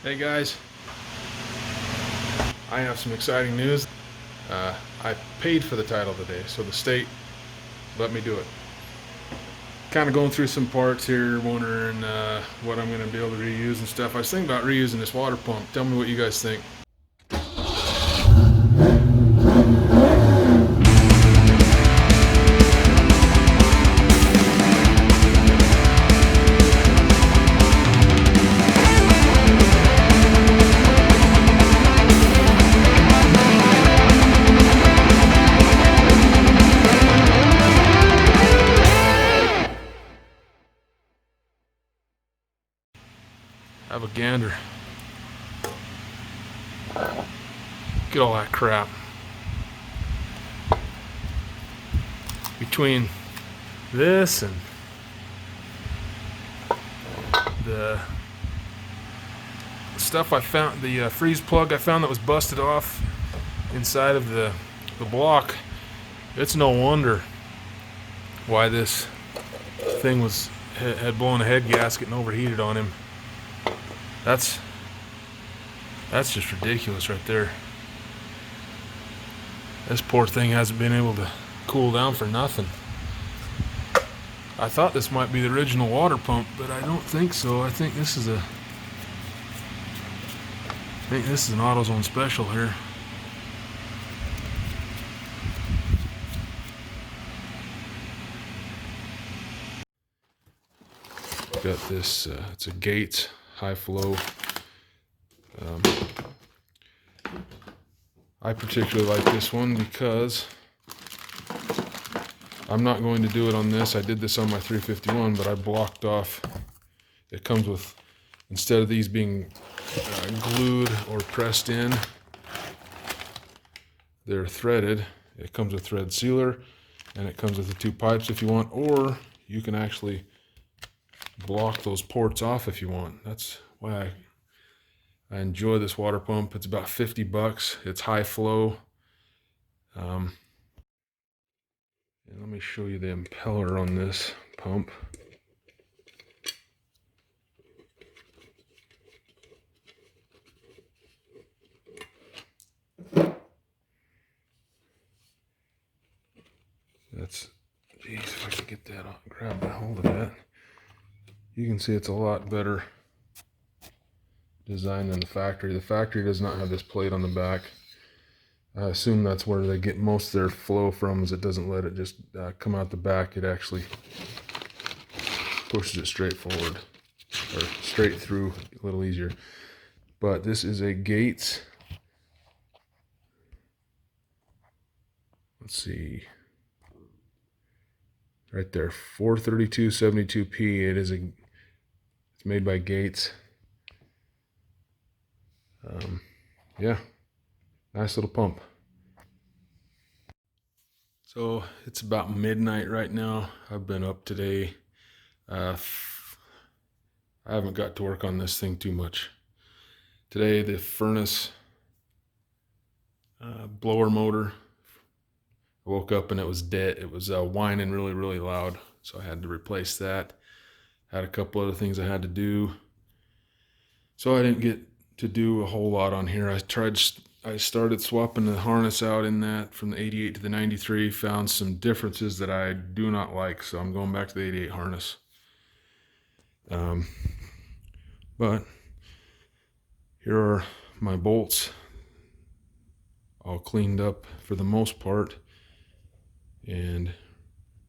Hey guys, I have some exciting news. I paid for the title today, so the state let me do it. Kind of going through some parts here, wondering what I'm going to be able to reuse and stuff. I was thinking about reusing this water pump. Tell me what you guys think. Have a gander. Get all that crap. Between this and the stuff I found, the freeze plug I found that was busted off inside of the block, it's no wonder why this thing had blown a head gasket and overheated on him. That's just ridiculous right there. This poor thing hasn't been able to cool down for nothing. I thought this might be the original water pump, but I don't think so. I think this is an AutoZone special here. Got this, it's a Gates high flow. I particularly like this one because I'm not going to do it on this. I did this on my 351, but I blocked off. It comes with, instead of these being glued or pressed in, they're threaded. It comes with thread sealer, and it comes with the two pipes if you want, or you can actually block those ports off if you want. That's why I enjoy this water pump. It's about 50 bucks. It's high flow. And let me show you the impeller on this pump. Geez, if I could get that on, grab a hold of that. You can see it's a lot better design than the factory. The factory does not have this plate on the back. I assume that's where they get most of their flow from, is it doesn't let it just come out the back. It actually pushes it straight forward, or straight through a little easier. But this is a Gates, let's see, right there, 43272P. It's made by Gates. Yeah, nice little pump. So it's about midnight right now. I've been up today. I haven't got to work on this thing too much. Today the furnace blower motor, I woke up and it was dead. It was whining really, really loud. So I had to replace that. Had a couple other things I had to do. So I didn't get to do a whole lot on here. I started swapping the harness out in that from the 88 to the 93, found some differences that I do not like, so I'm going back to the 88 harness. But here are my bolts, all cleaned up for the most part and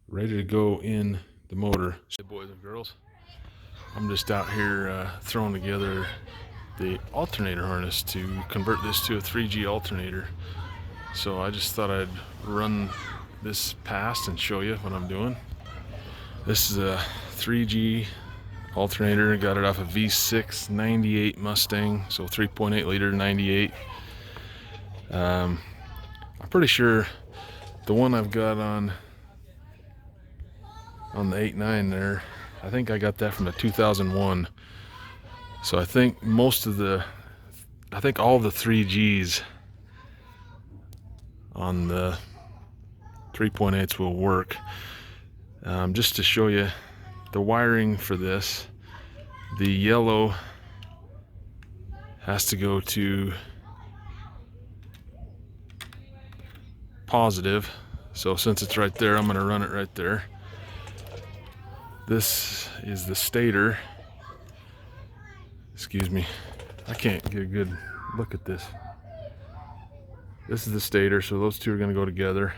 ready to go in the motor. Hey boys and girls, I'm just out here throwing together the alternator harness to convert this to a 3G alternator. So I just thought I'd run this past and show you what I'm doing. This is a 3G alternator. Got it off a V6 98 Mustang, so 3.8 liter 98. I'm pretty sure the one I've got on the 8.9 there, I think I got that from a 2001. So I think all the 3Gs on the 3.8s will work. Just to show you the wiring for this, the yellow has to go to positive. So since it's right there, I'm going to run it right there. This is the stator. Excuse me, I can't get a good look at this. This is the stator, so those two are going to go together.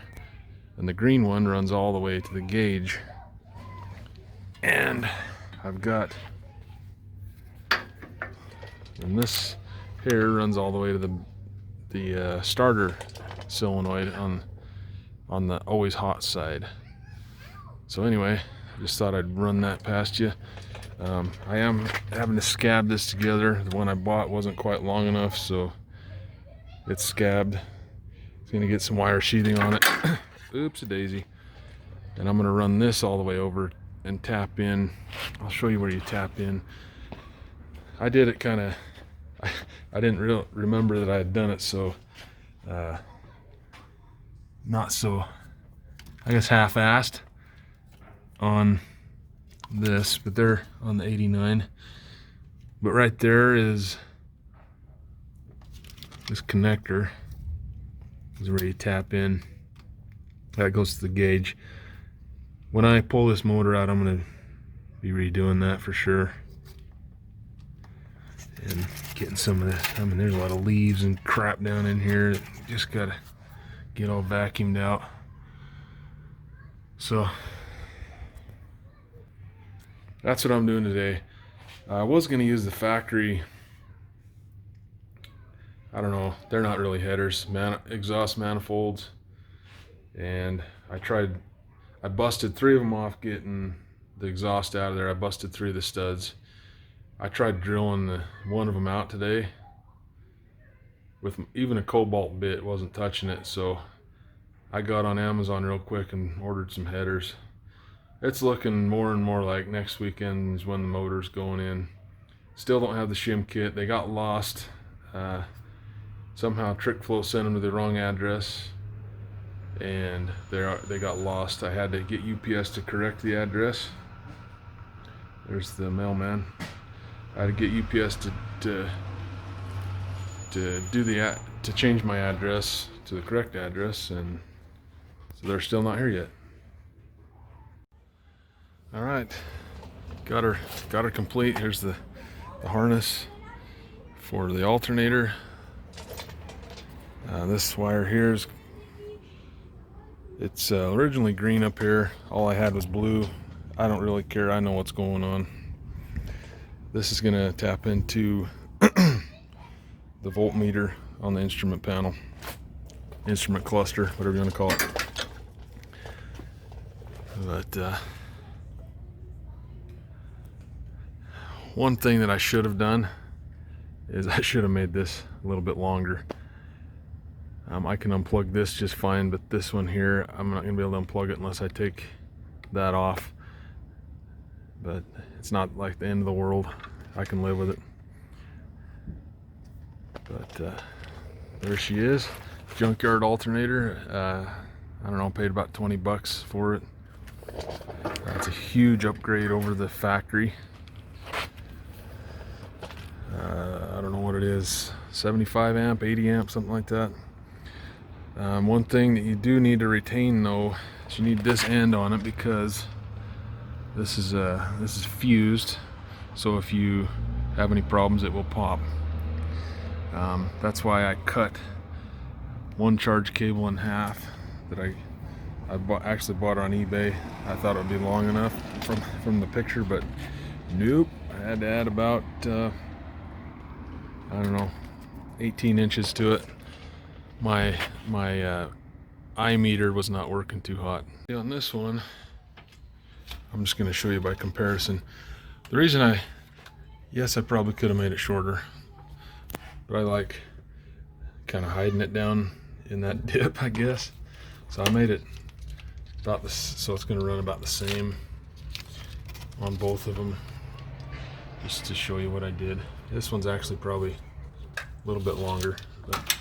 And the green one runs all the way to the gauge. And I've got, and this here runs all the way to the starter solenoid on the always hot side. So anyway, I just thought I'd run that past you. I am having to scab this together. The one I bought wasn't quite long enough, so it's scabbed. It's gonna get some wire sheathing on it. Oops a daisy. And I'm gonna run this all the way over and tap in. I'll show you where you tap in. I did it kind of, I didn't remember that I had done it, so not so, I guess, half-assed on this, but they're on the 89. But right there is this connector. Is where you tap in. That goes to the gauge. When I pull this motor out, I'm going to be redoing that for sure. And getting some of this. I mean, there's a lot of leaves and crap down in here that just got to get all vacuumed out. So that's what I'm doing today. I was going to use the factory, I don't know, they're not really headers, exhaust manifolds. And I busted 3 of them off getting the exhaust out of there. I busted 3 of the studs. I tried drilling one of them out today with even a cobalt bit, wasn't touching it. So I got on Amazon real quick and ordered some headers. It's looking more and more like next weekend is when the motor's going in. Still don't have the shim kit. They got lost. Somehow TrickFlow sent them to the wrong address, and they got lost. I had to get UPS to correct the address. There's the mailman. I had to get UPS to change my address to the correct address, and so they're still not here yet. All right, got her complete. Here's the harness for the alternator. This wire here is, it's originally green up here. All I had was blue. I don't really care. I know what's going on. This is gonna tap into the voltmeter on the instrument panel, instrument cluster, whatever you want to call it. But one thing that I should have done is I should have made this a little bit longer. I can unplug this just fine, but this one here, I'm not going to be able to unplug it unless I take that off. But it's not like the end of the world. I can live with it. But there she is. Junkyard alternator. I don't know, paid about 20 bucks for it. That's a huge upgrade over the factory. I don't know what it is, 75 amp, 80 amp, something like that. One thing that you do need to retain though is you need this end on it, because this is fused, so if you have any problems it will pop. That's why I cut one charge cable in half that I actually bought on eBay. I thought it would be long enough from the picture, but nope, I had to add about I don't know, 18 inches to it. My eye meter was not working too hot. On this one, I'm just going to show you by comparison. The reason yes, I probably could have made it shorter, but I like kind of hiding it down in that dip, I guess. So I made it about this, so it's going to run about the same on both of them, just to show you what I did. This one's actually probably a little bit longer, but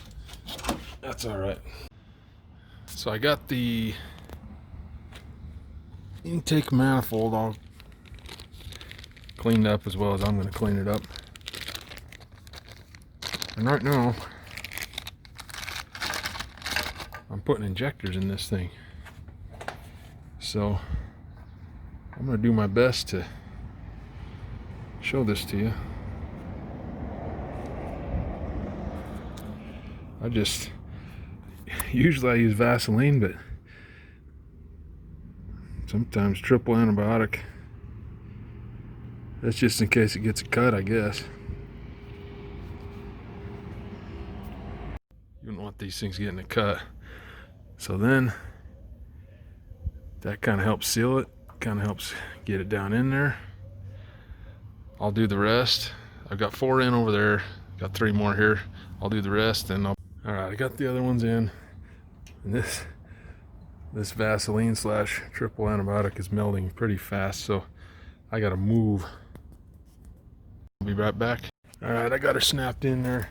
that's all right. So I got the intake manifold all cleaned up, as well as I'm going to clean it up. And right now, I'm putting injectors in this thing. So I'm going to do my best to show this to you. Usually I use Vaseline, but sometimes triple antibiotic. That's just in case it gets a cut, I guess. You don't want these things getting a cut. So then that kind of helps seal it, kind of helps get it down in there. I'll do the rest. I've got 4 in over there, got 3 more here. I'll do the rest and all right, I got the other ones in. And this Vaseline / triple antibiotic is melting pretty fast, so I gotta move. I'll be right back. All right, I got her snapped in there.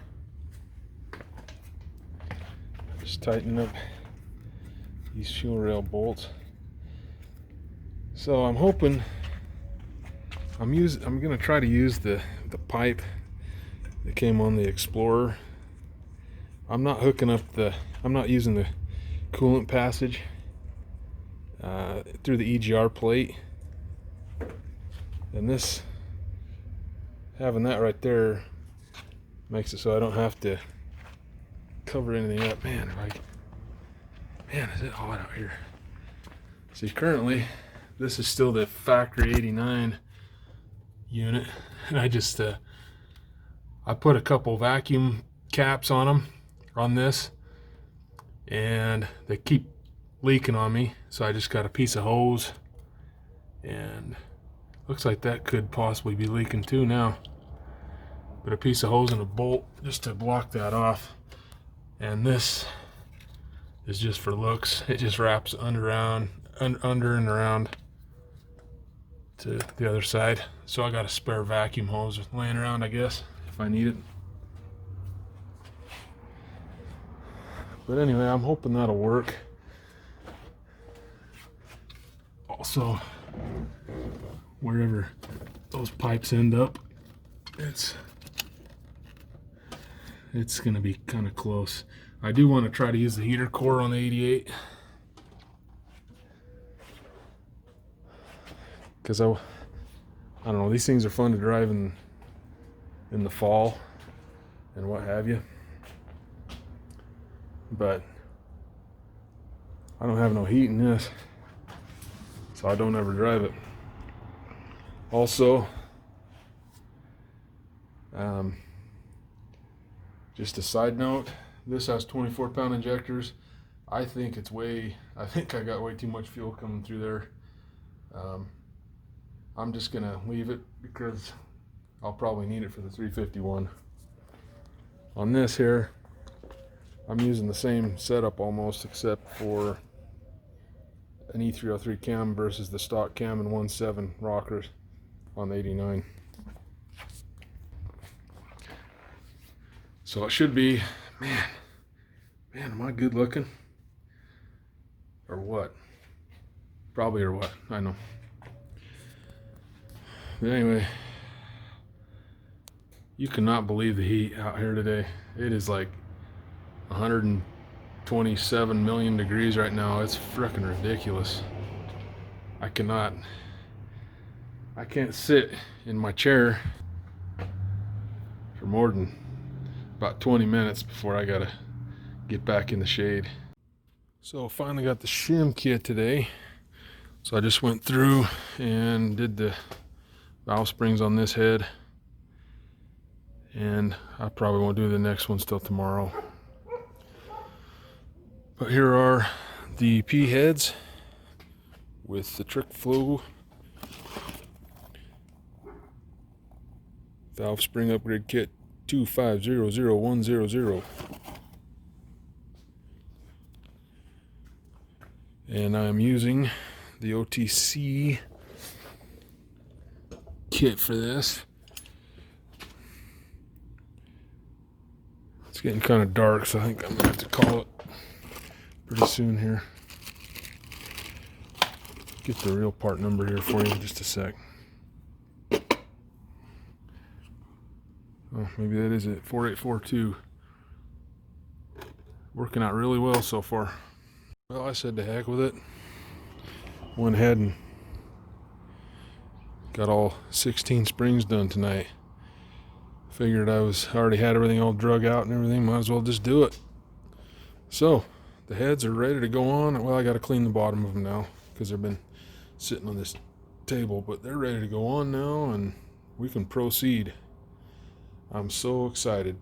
Just tighten up these fuel rail bolts. So I'm hoping I'm gonna try to use the pipe that came on the Explorer. I'm not using the coolant passage through the EGR plate. And this, having that right there makes it so I don't have to cover anything up. Man, is it hot out here. See, currently this is still the factory 89 unit, and I put a couple vacuum caps on this, and they keep leaking on me, so I just got a piece of hose, and looks like that could possibly be leaking too now. But a piece of hose and a bolt just to block that off. And this is just for looks. It just wraps under and around to the other side. So I got a spare vacuum hose laying around, I guess, if I need it. But anyway, I'm hoping that'll work. Also, wherever those pipes end up, it's gonna be kind of close. I do want to try to use the heater core on the 88, because I don't know, these things are fun to drive in the fall and what have you, but I don't have no heat in this, so I don't ever drive it. Also, just a side note, this has 24-pound injectors. I think I got way too much fuel coming through there. I'm just gonna leave it because I'll probably need it for the 351. On this here, I'm using the same setup almost, except for an E303 cam versus the stock cam and 1.7 rockers on the 89. So it should be, man, am I good looking? Or what? Probably, or what, I know. But anyway, you cannot believe the heat out here today. It is like 127 million degrees right now. It's freaking ridiculous. I can't sit in my chair for more than about 20 minutes before I gotta get back in the shade. So finally got the shim kit today. So I just went through and did the valve springs on this head, and I probably won't do the next ones till tomorrow. But here are the P heads with the trick flow valve spring upgrade kit 2500100. And I'm using the OTC kit for this. It's getting kind of dark, so I think I'm gonna have to call it pretty soon here. Get the real part number here for you in just a sec. Oh, maybe that is it. 4842. Working out really well so far. Well, I said to heck with it. Went ahead and got all 16 springs done tonight. Figured I already had everything all drug out and everything. Might as well just do it. So the heads are ready to go on. Well, I got to clean the bottom of them now because they've been sitting on this table, but they're ready to go on now and we can proceed. I'm so excited.